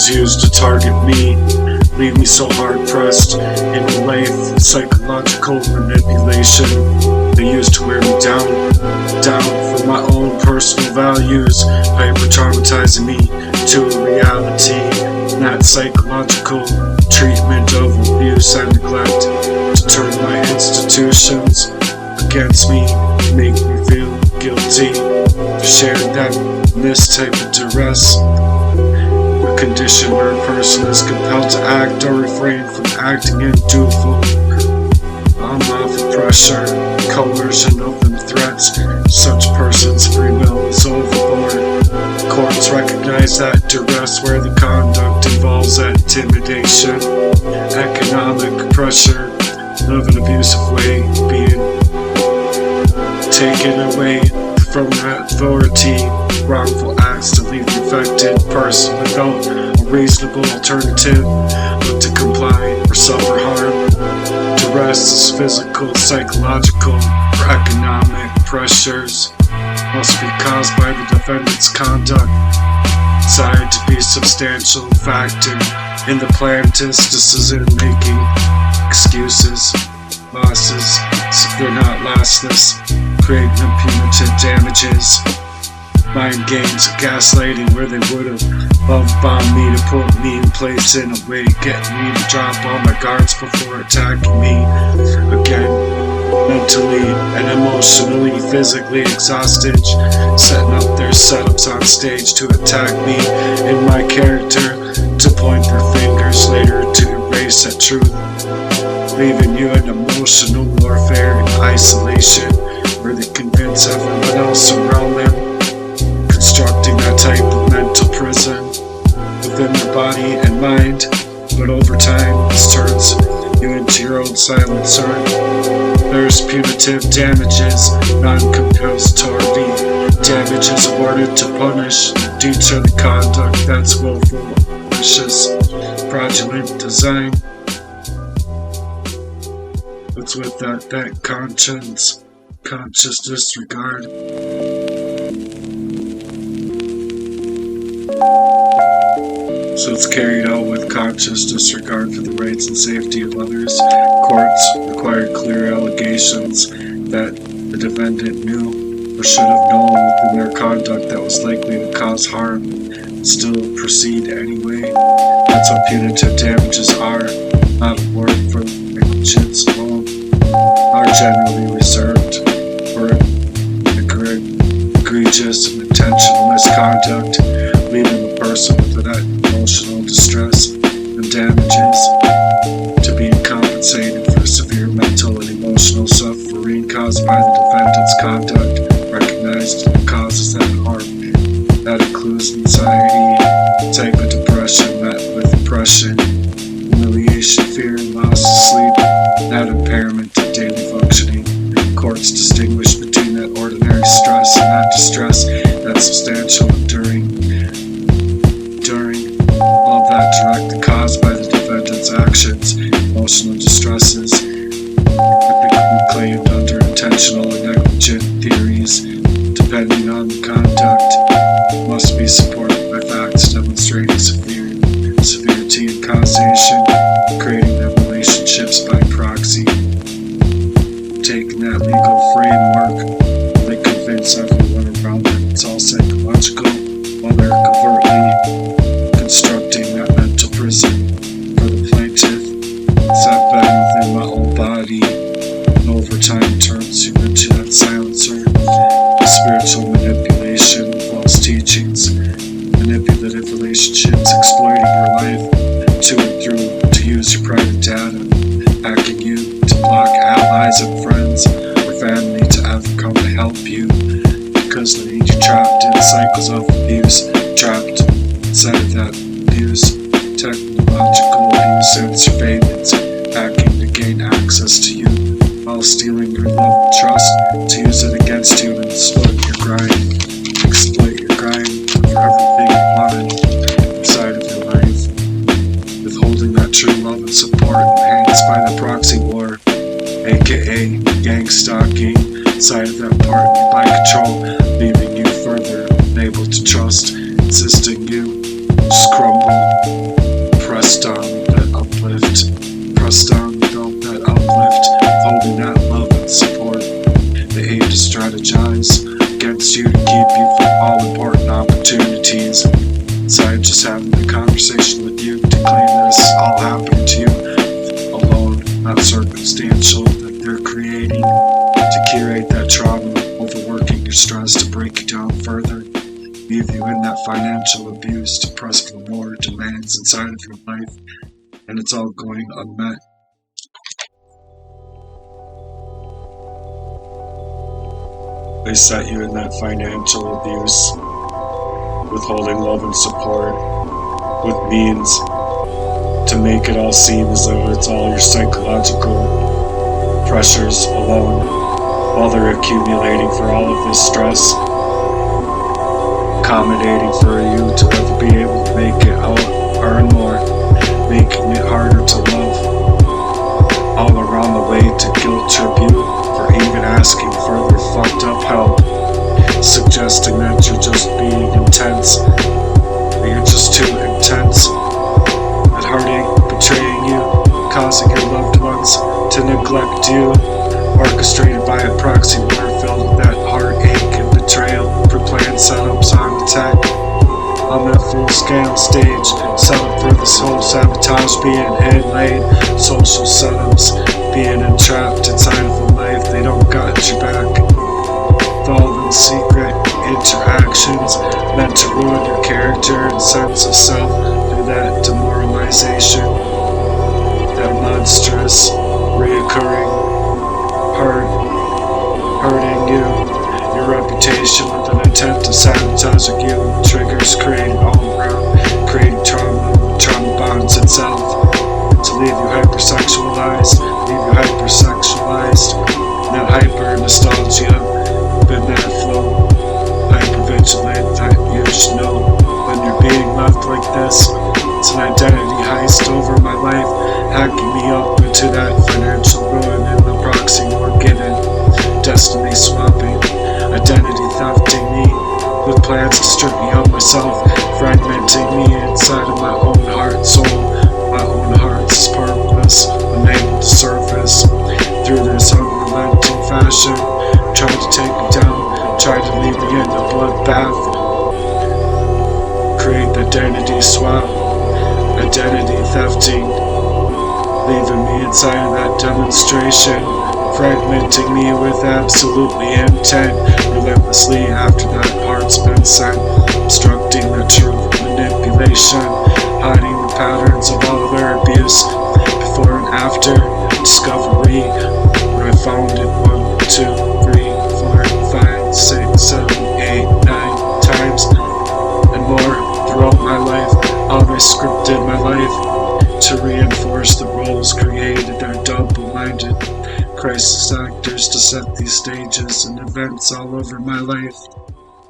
used to target me, leave me so hard-pressed in life. Psychological manipulation, they used to wear me down for my own personal values, hyper-traumatizing me to a reality. That psychological treatment of abuse and neglect to turn my institutions against me, make me feel guilty for sharing them in this type of duress. A condition where a person is compelled to act or refrain from acting in dutiful. I'm off of pressure, coercion, open threats. Such persons' free will is overboard. Courts recognize that duress where the conduct involves intimidation, economic pressure of an abusive way being taken away from that authority, wrongful acts to leave the affected person without a reasonable alternative but to comply or suffer harm. Duress is physical, psychological, or economic pressures must be caused by the defendant's conduct, desired to be a substantial factor in the plaintiff's decision-making. Excuses, losses, severe not lastless, creating punitive damages. Mind games of gaslighting where they would have love-bombed me to put me in place in a way, getting me to drop all my guards before attacking me again. Mentally and emotionally, physically exhausted, setting up their setups on stage to attack me in my character, to point their fingers later to erase that truth, leaving you in emotional warfare and isolation where they convince everyone else around them, constructing that type of mental prison within their body and mind. But over time, this turns you into your own silencer. There's punitive damages, non-compensatory damages awarded to punish due to the conduct that's willful, malicious, fraudulent design. What's with that conscious disregard? So it's carried out with conscious disregard for the rights and safety of others. Courts required clear allegations that the defendant knew or should have known within their conduct that was likely to cause harm and still proceed anyway. That's what punitive damages are, not a word for negligence alone, are generally reserved for egregious and intentional misconduct, leaving the person with that emotional distress and damages to be compensated for severe mental and emotional suffering caused by the defendant's conduct, recognized causes that harm. That includes anxiety, type of depression met with depression, humiliation, fear, and loss of sleep, that impairment of daily functioning. Courts distinguish between that ordinary stress and that distress, that substantial enduring all that direct caused by the defendant's actions. Emotional distresses typically claimed under intentional or negligent theories, depending on the conduct, must be supported by facts demonstrating severity and causation, creating them relationships by proxy. Taking that legal framework, they convince everyone around them it's all psychological, while they're covertly constructing that mental prison for the plaintiff. I've been within my own body, and over time turns you into that silencer. Spiritual manipulation, false teachings, manipulative relationships, exploiting your life to and through to use your private data, hacking you to block allies and friends or family to ever come to help you because they need you trapped in cycles of abuse, trapped inside of that abuse, technological abuse and surveillance, hacking to gain access to you while stealing your love and trust to use it against you and exploit your grind for everything you want inside of your life, withholding that true love and support enhanced by the proxy war, aka gang stalking, inside of that partner by control, leaving you further unable to trust, insisting you just crumble. Pressed down that uplift. Pressed down without that uplift. Holding that love and support. They aim to strategize against you to keep you from all important opportunities. So I'm just having a conversation with you to claim this all happening to you alone, not circumstantial, that they're creating to curate that trauma, overworking your stress to break you down further, leave you in that financial abuse to press for more demands inside of your life, and it's all going unmet. They set you in that financial abuse, withholding love and support, with means to make it all seem as though it's all your psychological pressures alone, while they're accumulating for all of this stress, accommodating for you to ever be able to make it out, earn more, making it harder to love, all around the way to guilt trip you for even asking for their fucked up help, suggesting that you're just being intense, that you're just too intense, that heartache betraying you, causing your loved ones to neglect you, orchestrated by a proxy war filled with that heartache and betrayal, pre-planned setups on attack, on that full-scale stage, set up for this whole sabotage being inlaid, social setups being entrapped inside of a life they don't got you back. All them secret interactions meant to ruin your character and sense of self through that demoralization, that monstrous, reoccurring hurting you, your reputation with an intent to sabotage you, triggers created all around, creating trauma bonds itself, to leave you hypersexualized, that hyper nostalgia, been that flow, hypervigilant, that you just know when you're being left like this. It's an identity heist over my life, hacking me up into that financial ruin in the proxy war getting, destiny swapping, identity thefting me, with plans to strip me of myself, fragmenting me inside of my own heart, soul, my own heart's purpose, unable to surface, through this unrelenting fashion, trying to take me down, trying to leave me in a bloodbath, create the identity swap, identity thefting, leaving me inside of that demonstration, fragmenting me with absolutely intent, relentlessly after that heart's been sent, obstructing the truth, manipulation, hiding the patterns of all of their abuse, before and after, discovery, where I found it 1, 2, 3, 4, 5, 6, 7, 8, 9 times, and more throughout my life, how they scripted my life to reinforce the roles created, their double-minded crisis actors to set these stages and events all over my life.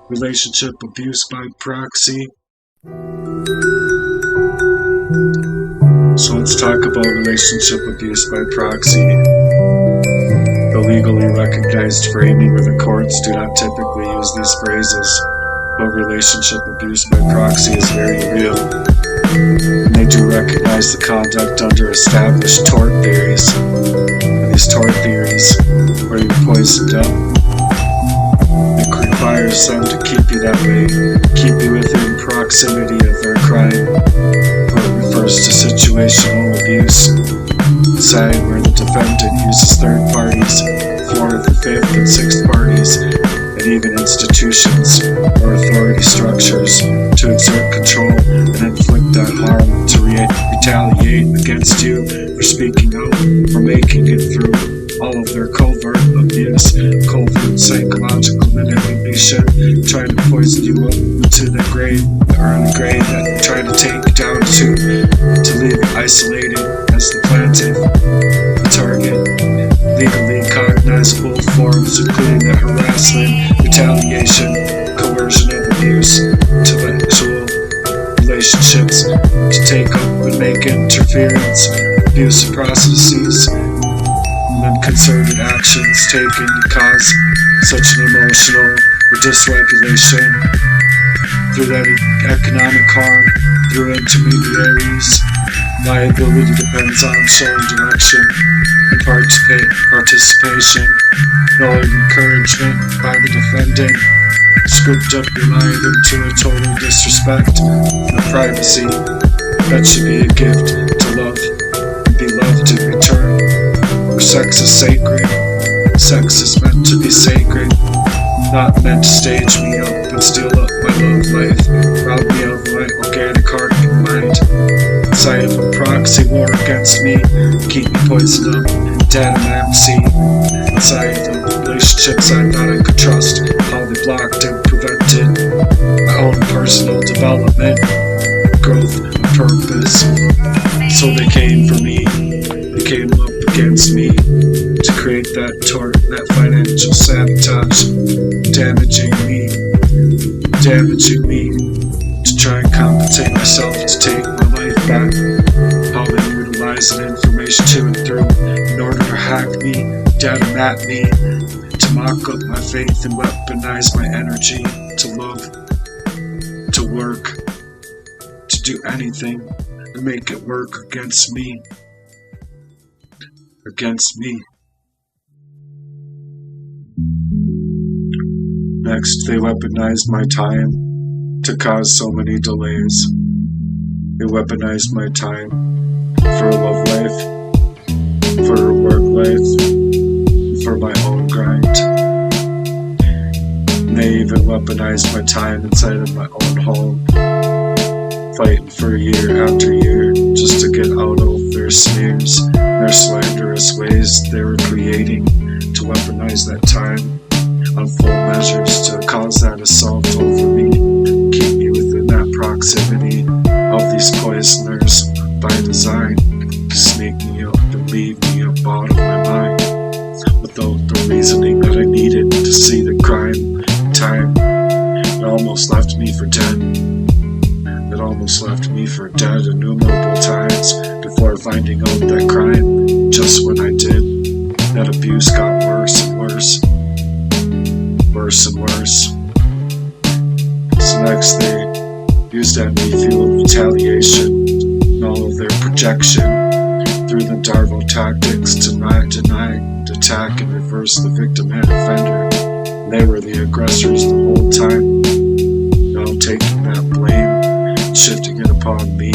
Relationship abuse by proxy. So let's talk about relationship abuse by proxy. The legally recognized framing where the courts do not typically use these phrases, but relationship abuse by proxy is very real. And they do recognize the conduct under established tort theories. And these tort theories, where you're poisoned up, it requires them to keep you that way, keep you within proximity of their crime. It refers to situational abuse, side where the defendant uses third parties, fourth, fifth, and sixth parties, and even institutions or authority structures to exert control and inflict that harm, to retaliate against you for speaking out, for making it through all of their covert abuse, covert psychological manipulation, trying to poison you up to the grave, the early grave that they're trying to take you down to leave you isolated as the plaintiff, the target, legally cognizable forms including the harassment, retaliation, coercion of abuse, intellectual relationships, to take up and make interference, abusive processes, and concerted actions taken to cause such an emotional dysregulation through any economic harm, through intermediaries. My ability depends on showing direction and participation, knowing encouragement by the defendant, scooped up your life into a total disrespect for privacy. That should be a gift to love and be loved in return. For sex is sacred. Sex is meant to be sacred, not meant to stage me up and steal up my love life, rob me of my organic heart and mind. Inside of a proxy war against me, keep me poisoned up, dead and empty. Inside of the relationships I thought I could trust, how they blocked and prevented my own personal development, growth, and purpose. So they came for me, they came up against me to create that tort, that financial sabotage, damaging me, to try and compensate myself to take my life back. How they utilize the information to and through in order to hack me, data map me, to mock up my faith and weaponize my energy, to love, to work, to do anything and make it work against me. Next, they weaponized my time to cause so many delays. They weaponized my time for a love life, for a work life, for my own grind. And they even weaponized my time inside of my own home, fighting for year after year just to get out of their sneers, their slanderous ways they were creating to weaponize that time on full measures to cause that assault over me, keep me within that proximity of these poisoners by design, to sneak me up and leave me up out of my mind without the reasoning that I needed to see the crime. Time, it almost left me for dead. It almost left me for dead innumerable times before finding out that crime. Just when I did, that abuse got worse and worse. Worse and worse. So next they used envy-fueled retaliation and all of their projection through the Darvo tactics to deny, attack, and reverse the victim and offender. And they were the aggressors the whole time, now taking that blame, shifting it upon me,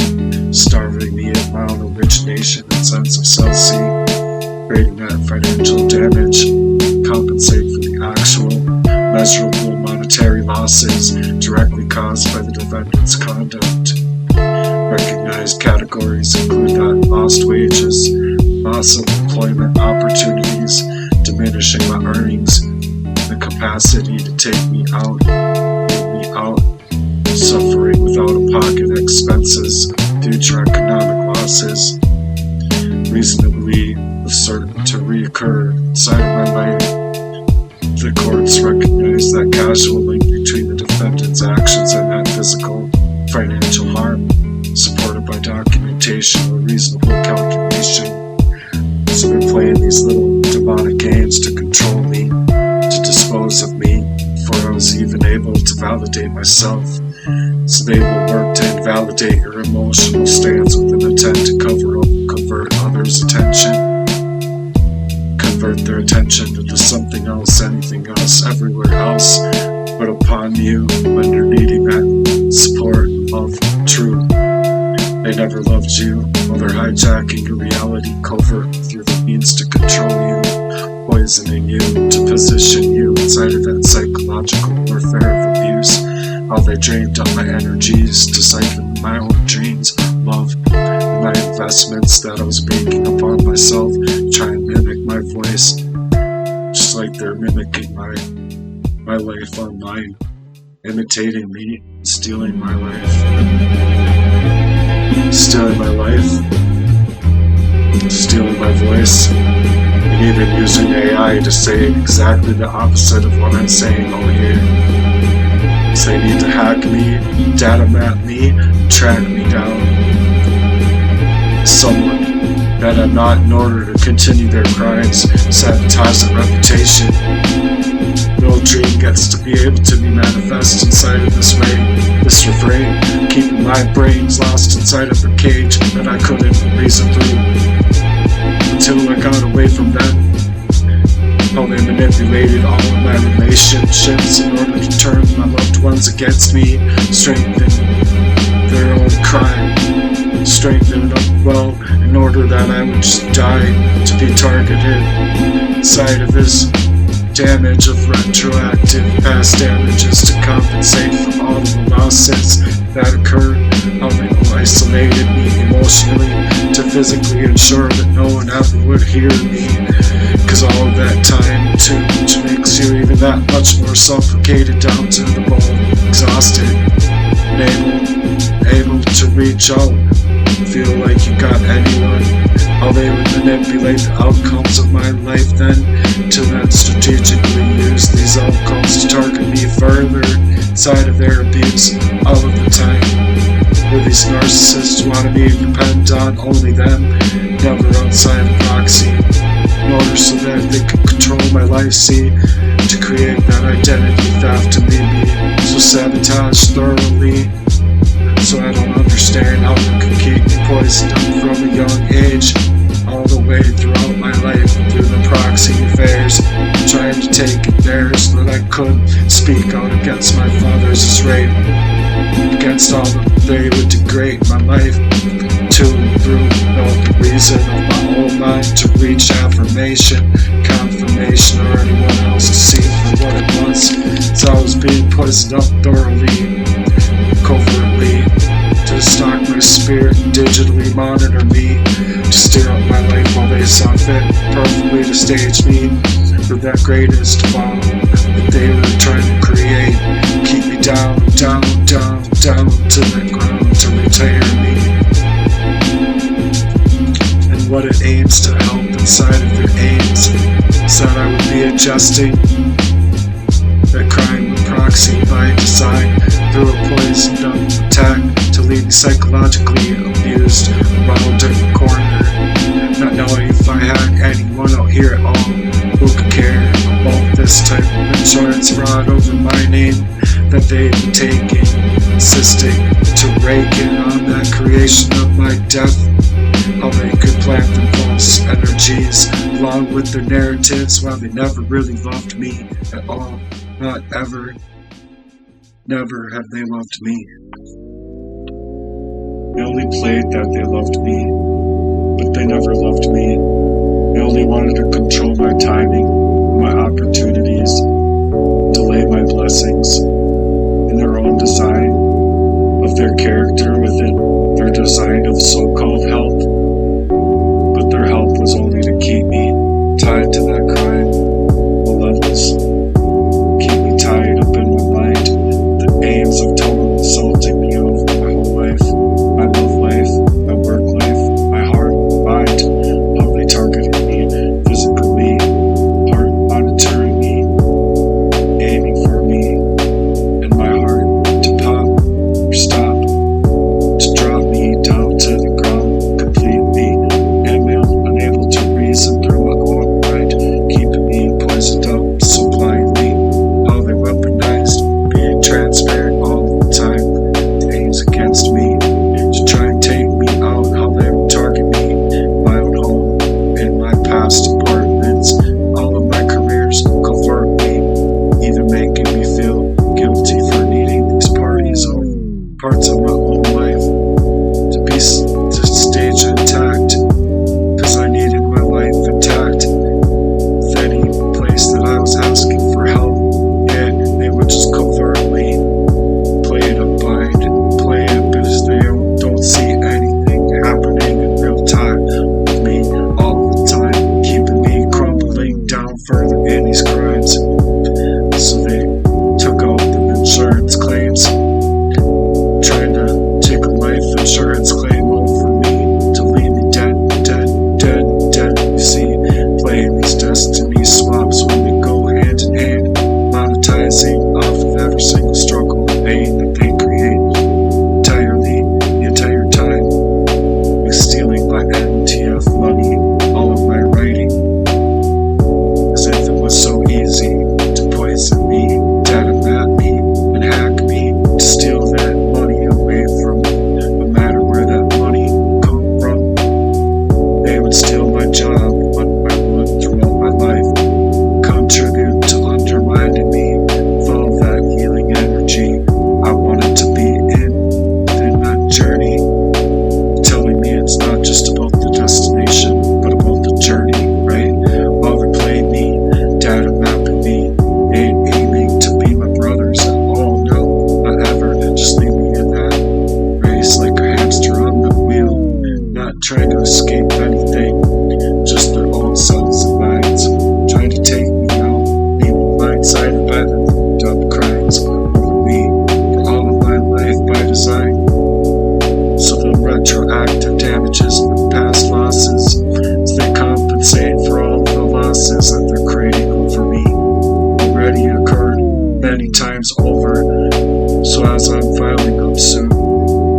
starving me of my own origination and sense of self-seeing, creating that financial damage, compensate for the actual measurable monetary losses directly caused by the defendant's conduct. Recognized categories include that lost wages, loss of employment opportunities, diminishing my earnings, the capacity to take me out, suffering without out-of-pocket expenses, future economic losses, reasonably certain to reoccur inside of my life. The courts recognize that causal link between the defendant's actions and that physical, financial harm, supported by documentation or reasonable calculation. So they're playing these little demonic games to control me, to dispose of me, before I was even able to validate myself. So they will work to invalidate your emotional stance with an intent to convert others' attention. Convert their attention into something else, anything else, everywhere else, but upon you when you're needing that support, love, truth. They never loved you, while they're hijacking your reality covert through the means to control you, poisoning you, to position you inside of that psychological warfare of abuse. How they drained up my energies to siphon my own dreams, love, and my investments that I was making upon myself, trying to mimic my voice, just like they're mimicking my life online, imitating me, stealing my life, stealing my voice, and even using AI to say exactly the opposite of what I'm saying over here. So they need to hack me, data map me, track me down. Someone that I'm not in order to continue their crimes, sabotage their reputation. No dream gets to be able to be manifest inside of this way, this refrain, keeping my brains lost inside of a cage that I couldn't reason through until I got away from them. How they manipulated all of my relationships in order to turn my loved ones against me, strengthen their own crime, strengthen it up well in order that I would just die to be targeted inside of this damage of retroactive past damages to compensate for all of the losses that occurred. How they isolated me emotionally to physically ensure that no one ever would hear me, cause all of that time too much makes you even that much more suffocated down to the bone, exhausted, and able to reach out, feel like you got anyone. How they would manipulate the outcomes of my life then to then strategically use these outcomes to target me further inside of their abuse all of the time. Where these narcissists wanted me to depend on only them, never outside of PROXY, in order so that they could control my life, see, to create that identity theft and leave me so sabotaged thoroughly. So I don't understand how they could keep me poisoned up from a young age, all the way throughout my life, through the PROXY affairs, trying to take it there so that I couldn't speak out against my father's rape, against all that they would degrade my life to and through, no reason of my own mind to reach affirmation, confirmation, or anyone else to see for what it was. So I was being poisoned up thoroughly, covertly, to stalk my spirit and digitally monitor me, to steer up my life while they saw fit perfectly to stage me for that greatest fall that they were trying to create, keep me down, down, down, down to the ground to retire me. And what it aims to help inside of their aims is that I would be adjusting that crime with PROXY by design through a poisoned up attack to leave me psychologically abused around in the corner, not knowing if I had anyone out here at all who could care about this type of insurance fraud over my name that they've been taking, insisting to rake in on that creation of my death. How they could plant their false energies along with their narratives while they never really loved me at all. Not ever. Never have they loved me. They only played that they loved me, but they never loved me. They only wanted to control my timing, my opportunities, delay my blessings in their own design of their character within their design of so-called help. But their help was only to keep me tied to that crime, Malevolence. Keep me tied up in my mind, the aims of total assaulting me over my whole life, my love life, my work life, my heart, mind, how they targeted me physically, trying to escape anything, just their own selves and minds, trying to take me out, leave me blindsided by the dumb crimes over me for all of my life by design. So the retroactive damages and past losses, as they compensate for all the losses that they're creating over me, already occurred many times over. So as I'm filing up soon,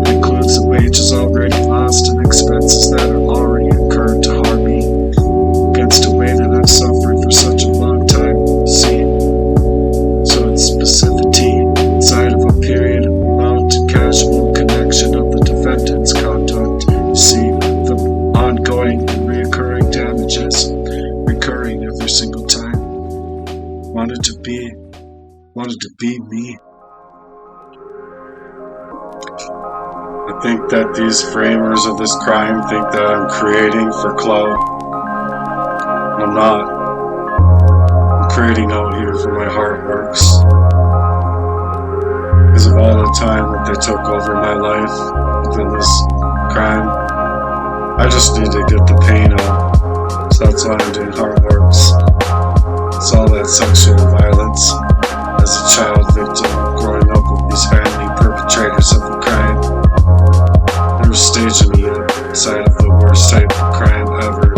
it includes the wages already lost and expenses that are already incurred to harm me against a way that I've suffered for such a long time. See, so it's specificity inside of a period of amount and casual connection of the defendant's conduct. You see, the ongoing and reoccurring damages, recurring every single time. Wanted to be me. I think that these framers of this crime think that I'm creating for clout. I'm not. I'm creating out here for my heart works. Because of all the time that they took over my life within this crime, I just need to get the pain out. So that's why I'm doing heart works. It's all that sexual violence. As a child victim, growing up with these family perpetrators of the crime, they were staging me inside of the worst type of crime ever.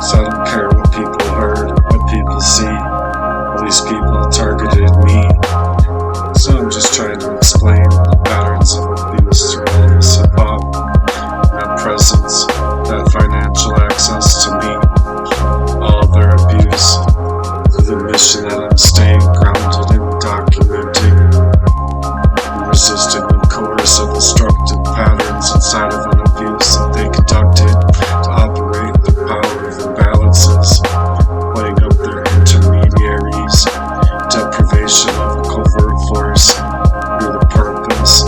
So I don't care what people heard, what people see. All these people targeted me. So I'm just trying to explain the patterns of abuse through all this hip-hop, that presence, that financial access to me, all their abuse. The mission that I'm staying grounded in documenting and resisting the coercive destructive patterns inside of an abuse that they conducted to operate the power of imbalances, playing up their intermediaries, deprivation of a covert force through the purpose.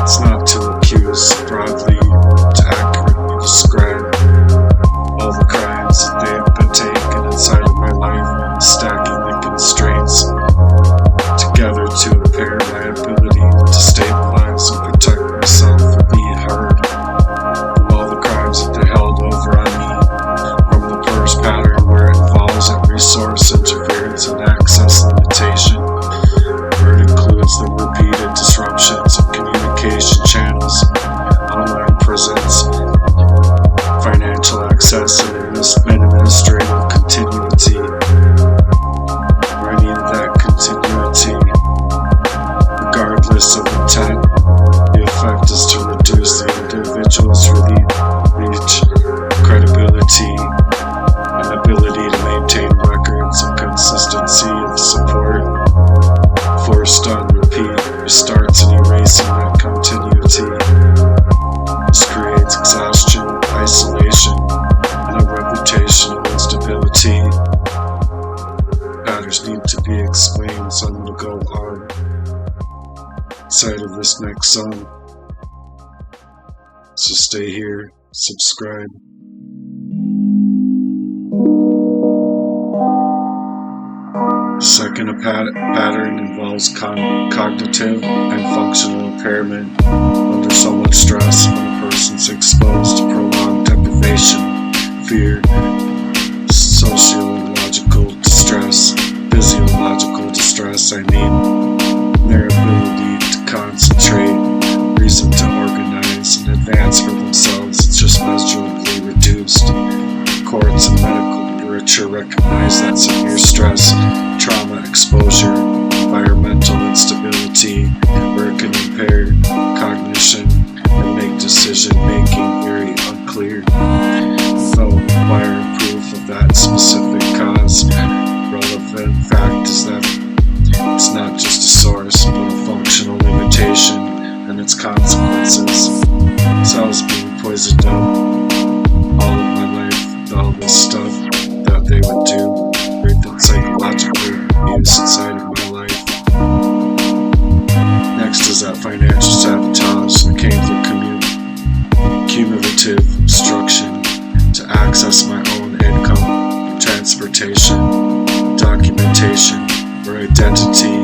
It's not to accuse broadly, to accurately describe all the crimes that they have been taken inside of my life, stacking the constraints together to impair my ability to stabilize and protect myself or be heard from all the crimes that they held over on me, from the purse pattern where it involves a resource interference and access limitation, where it includes the repeated disruptions of communication channels, online presence, financial access, and administrative continuity. Where I needed that continuity, regardless of intent. The effect is to reduce the individual's reach, credibility, and ability to maintain records of consistency of support. Forced on repeat, restarts and erasing that continuity. This creates exhaustion, isolation, and a reputational instability. Patterns need to be explained, so I'm going to go on inside of this next song. So stay here, subscribe. Second pattern involves cognitive and functional impairment under so much stress when a person's exposed to prolonged deprivation, fear, sociological distress, physiological distress, their ability to concentrate, reason to organize, and advance for themselves is just measurably reduced. Courts and medical literature recognize that severe stress, trauma exposure, environmental instability, where it can impair cognition and make decision-making very unclear. Though requiring proof of that specific cause, relevant fact is that it's not just a source, but a functional limitation and its consequences. Cells being poisoned up all of my life with all this stuff that they would do, great that psychological abuse inside of my life. Next is that financial sabotage that came through cumulative obstruction to access my own income, transportation, documentation, or identity,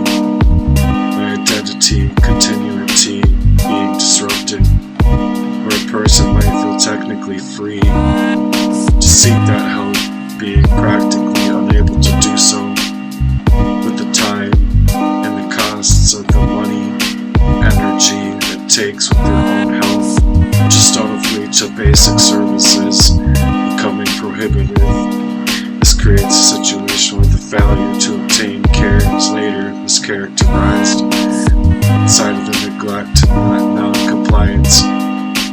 my identity, continuity being disrupted, where practically free to seek that help, being practically unable to do so with the time and the costs of the money, energy it takes with their own health, just out of reach of basic services, becoming prohibitive. This creates a situation where the failure to obtain care is later mischaracterized inside of the neglect and non-compliance,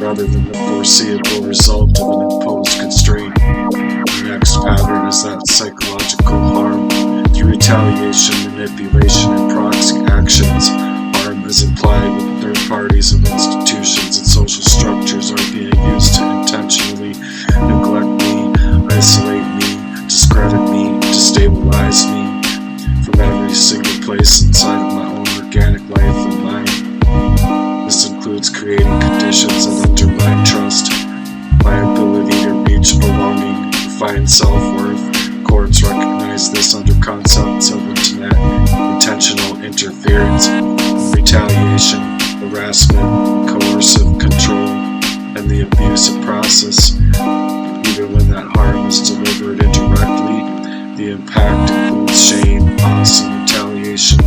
rather than the foreseeable result of an imposed constraint. The next pattern is that psychological harm through retaliation, manipulation, and proxy actions. Harm is implied when third parties of institutions and social structures are being used to intentionally neglect me, isolate me, discredit me, destabilize me from every single place inside of my own organic life and mind. This includes creating conditions that undermine trust, my ability to reach belonging, to find self-worth. Courts recognize this under concepts of intentional interference, retaliation, harassment, coercive control, and the abusive process. Even when that harm is delivered indirectly, the impact includes shame, loss, and retaliation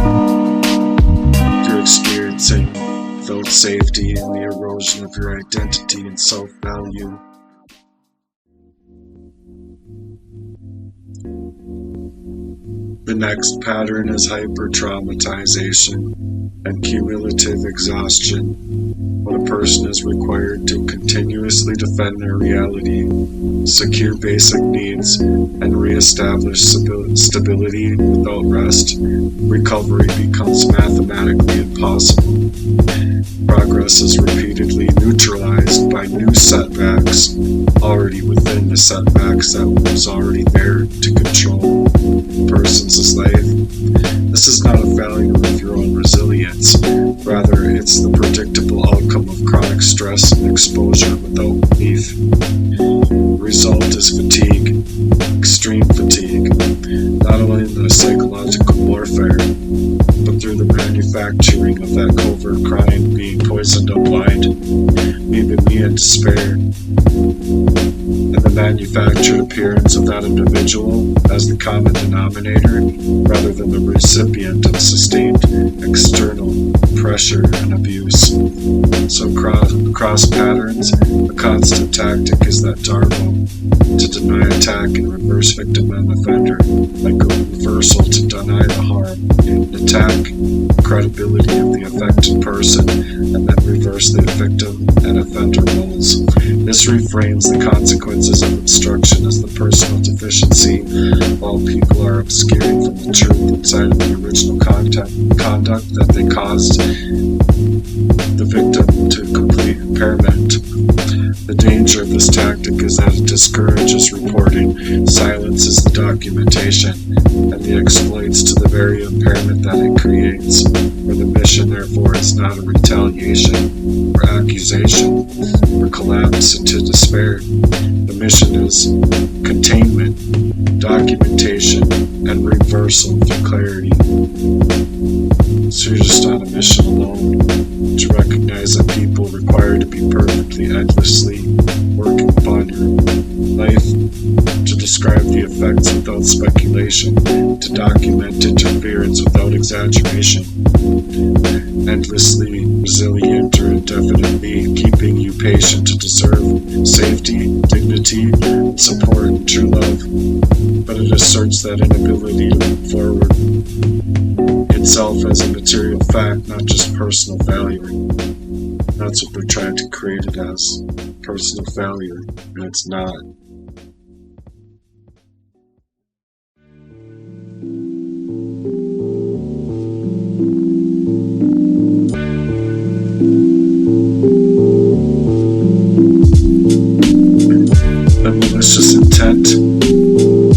through experiencing felt safety and the erosion of your identity and self-value. The next pattern is hyper-traumatization and cumulative exhaustion, when a person is required to continuously defend their reality, secure basic needs, and re-establish stability without rest. Recovery becomes mathematically impossible. Progress is repeatedly neutralized by new setbacks, already within the setbacks that was already there to control the person's life. This is not a failure of your own resilience, rather it's the predictable outcome of chronic stress and exposure without relief. The result is fatigue, extreme fatigue, not only in the psychological warfare, but through the manufacturing of that covert crime, being poisoned up blind, leaving me in despair, and the manufactured appearance of that individual as the common denominator, rather than the recipient of sustained external pressure and abuse. So cross patterns, a constant tactic is that DARVO, to deny attack and reverse victim and offender, like a reversal to deny the harm, attack the credibility of the affected person, and then reverse the victim and offender roles. This reframes the consequences of obstruction as the personal deficiency, while people are obscuring from the truth inside of the original conduct that they caused the victim to complete impairment. The danger of this tactic is that it discourages reporting, silences the documentation, and the exploits to the very impairment that it creates, where the mission therefore is not a retaliation or accusation or collapse into despair. The mission is containment, documentation, and reversal through clarity. So you're just on a mission alone, to recognize that people require to be perfectly, endlessly working upon your life, to describe the effects without speculation, to document interference without exaggeration, endlessly resilient or indefinitely keeping you patient to deserve safety, dignity, support, and true love. But it asserts that inability to move forward itself as a material fact, not just personal failure. That's what they're trying to create it as, personal failure, and it's not. The malicious intent,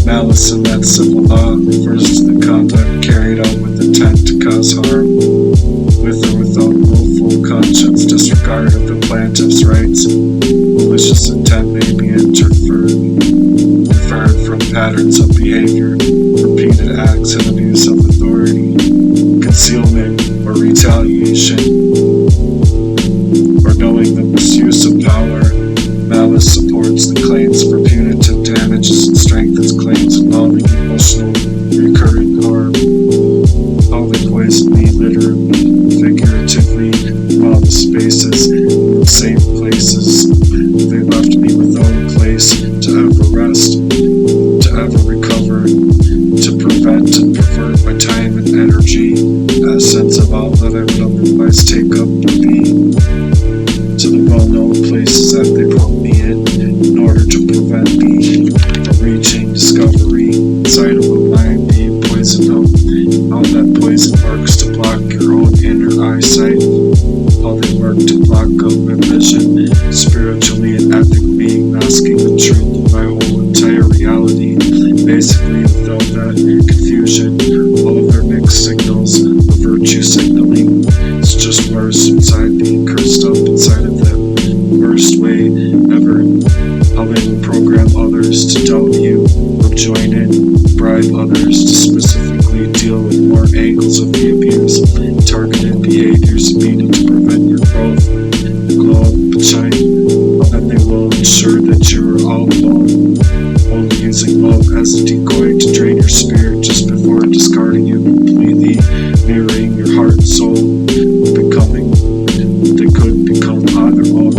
malice in that civil law, refers to the conduct carried out with intent to cause harm, with or without willful conscious disregard of the plaintiff's rights. Malicious intent may be inferred from patterns of behavior, repeated acts and abuse of authority, concealment or retaliation, or knowing the misuse of power. Malice supports possibly literally, figuratively, from all the spaces, and safe places. They left me without a place to ever rest, to ever recover, to prevent and pervert my time and energy, a sense of outlet I would otherwise take up would be, to the well-known places that they put me in order to prevent me from reaching discovery inside of a mind being poisoned up. How that poison works to block your own inner eyesight, how they work to block out my vision, spiritually and ethically masking the truth of my whole entire reality. Basically, without that confusion, all of their mixed signals of virtue signaling, it's just worse inside being cursed up inside of them. Worst way ever. How they will program others to doubt you or join in, bribe others to specifically deal with more angles of the abuse, targeted behaviors meaning to prevent your growth, glow up and shine. And they will ensure that you are all alone, only using love as a decoy to drain your spirit just before discarding you completely, mirroring your heart and soul, becoming they could become on their own.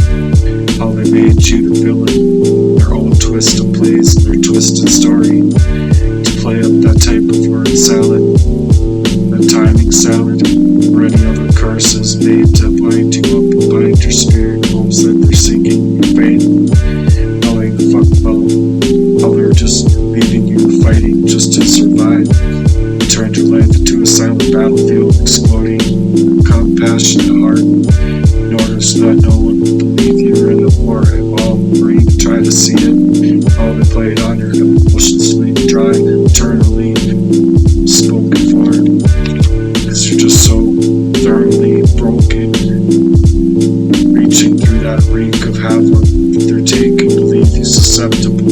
How they made you the villain, their own twist of plays, their twisted story, to play up that type of word salad, that timing salad, or any other curses made to blind you up and bind your spirit in hopes that they're sinking in vain, knowing the fuck well how they're just leaving you fighting just to survive. You turned your life into a silent battlefield, exploding compassionate heart in order so that no one would believe you were in a war at all, or even try to see it. How they played on your emotions, bleed dry, eternally spoken for, because you're just so thoroughly broken, reaching through that reek of havoc that they're taking to leave you susceptible.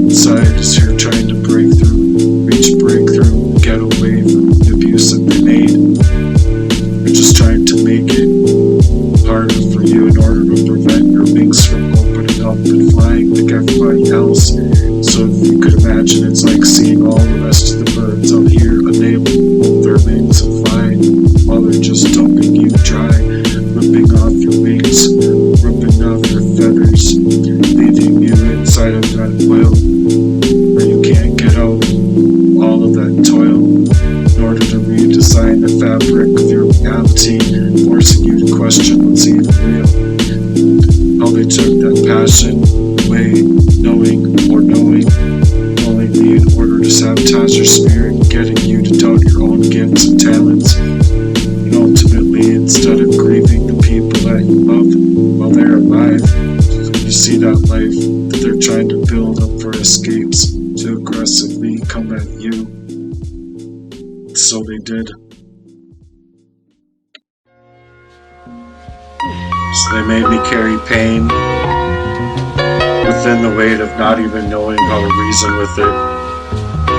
Inside as you're trying to break through, reach breakthrough, get away from the abuse that they made. You're just trying to make it harder for you in order to prevent your wings from opening up and flying like everybody else. So if you could imagine, it's like seeing all the rest of the birds out here unable to move their wings and fly, while they're just dumping you dry, ripping off your wings, ripping off your feathers, leaving you inside of that well where you can't get out. All of that toil in order to redesign the fabric of your reality, forcing you to question what's even real. How they took that passion away, knowing in order to sabotage your spirit, getting you to doubt your own gifts and talents, and ultimately, instead of grieving the people that you love while they're alive, you see that life that they're trying to build up for escapes to aggressively come at you. So they did. So they made me carry pain within the weight of not even knowing how to reason with it,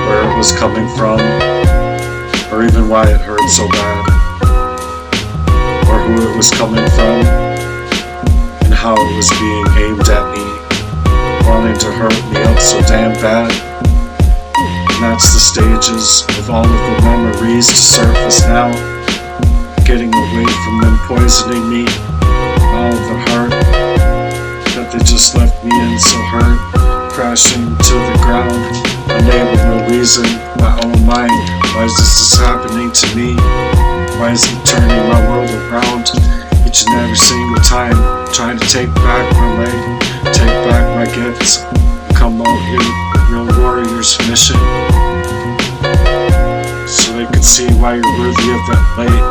where it was coming from, or even why it hurt so bad, or who it was coming from, and how it was being aimed at me, wanting to hurt me up so damn bad. And that's the stages of all of the memories to surface now, getting away from them poisoning me, all of the heart that they just left me in so hurt, crashing to the ground, unable to reason my own mind. Why is this happening to me? Why is it turning my world around each and every single time, trying to take back my life, take back my gifts, come out here with real warrior's mission, so they could see why you're worthy of that light.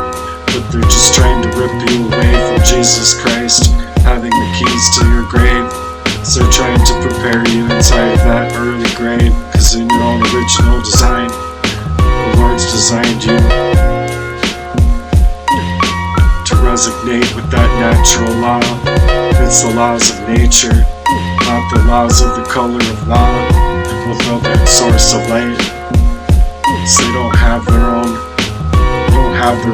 But they're just trying to rip you away from Jesus Christ, having the keys to your grave. So they're trying to prepare you inside of that early grave, because in your own original design, the Lord's designed you to resonate with that natural law. It's the laws of nature, not the laws of the color of law, without that source of light. So they don't have their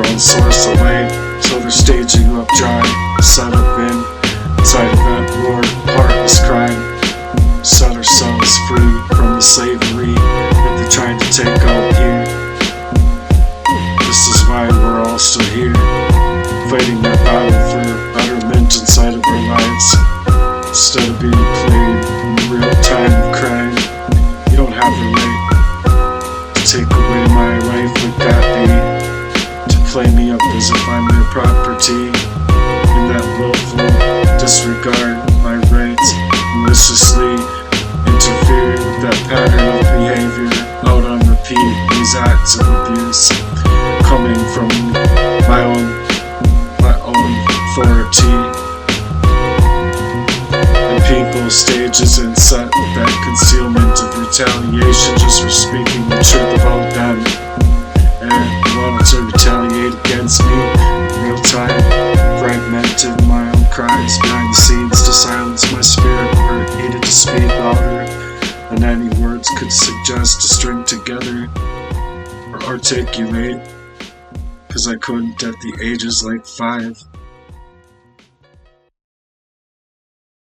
own source of light, so they're staging you up dry, set up inside of that Lord heartless crime. Set ourselves free from the slavery that they're trying to take out here. This is my life would that be? To play me up as if I'm their property, in that willful disregard of my rights, maliciously interfering with that pattern of behavior, out on repeat, these acts of abuse, coming from my own authority. And people, stages, and set that concealment of retaliation just for speaking the truth about them, and wanted to retaliate against me in real time, fragmented my own cries behind the scenes to silence my spirit where it needed to speak louder than any words could suggest to string together or articulate, 'cause I couldn't at the ages like 5.